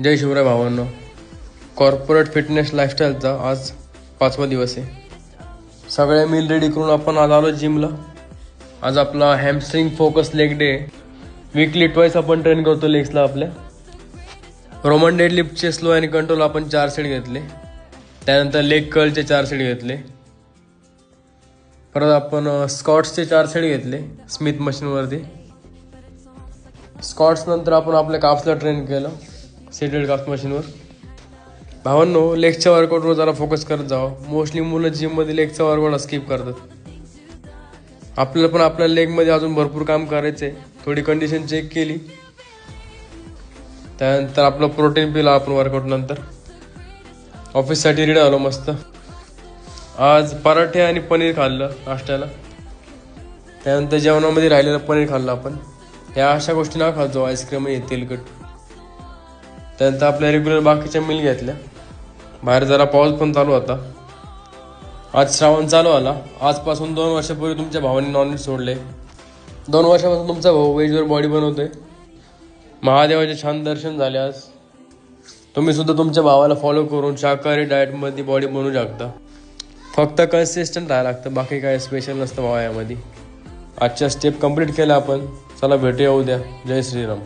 जय शिवराय भावांनो. Corporate fitness लाईफस्टाईलचा आज 5वा दिवस आहे. सगळ्या मील रेडी करून आपण आज आलो जिमला. आज आपला hamstring focus leg day. Weekly twice आपण ट्रेन करतो लेग्सला आपल्या. रोमन डेडलिफ्टचे स्लो आणि कंट्रोल आपण 4 सेट घेतले. त्यानंतर लेग कर्लचे 4 सेट घेतले. परत आपण स्कॉट्सचे 4 सेट घेतले स्मिथ मशीनवरती. स्कॉट्स नंतर आपण आपल्या काफ्सला ट्रेन केलं सेटेड काफ्स मशीनवर. भावांनो, लेगच्या वर्कआउटवर जरा फोकस करत जावं. मोस्टली मुलं जिममध्ये लेगचा वर्कआउट स्किप करतात. आपल्याला पण आपल्या लेगमध्ये अजून भरपूर काम करायचं आहे. थोडी कंडिशन चेक केली, त्यानंतर आपलं प्रोटीन पिलं आपण वर्कआउट नंतर. ऑफिससाठी रेडी आलो मस्त. आज पराठे आणि पनीर खाल्लं नाश्त्याला. त्यानंतर जेवणामध्ये राहिलेलं पनीर खाल्लं आपण. ह्या अशा गोष्टी ना खात जाऊ, आईस्क्रीम आहे तेलकट. त्यानंतर आपल्या रेग्युलर बाकीच्या मिल घेतल्या. बाहेर जरा पाऊस पण चालू होता. आज श्रावण चालू आला. आजपासून 2 वर्षापूर्वी तुमच्या भावाने नॉनव्हेज सोडले. 2 वर्षापासून तुमचा भाऊ व्हेजवर बॉडी बनवतोय. महादेवाचे छान दर्शन झाले आज. तुम्ही सुद्धा तुमच्या भावाला फॉलो करून शाकाहारी डाएटमध्ये बॉडी बनवू शकता. फक्त कन्सिस्टंट राहायला लागतं, बाकी काय स्पेशल नसतं भावा यामध्ये. आजच्या स्टेप कंप्लीट केल्या आपण. चला भेटूया उद्या. जय श्रीराम.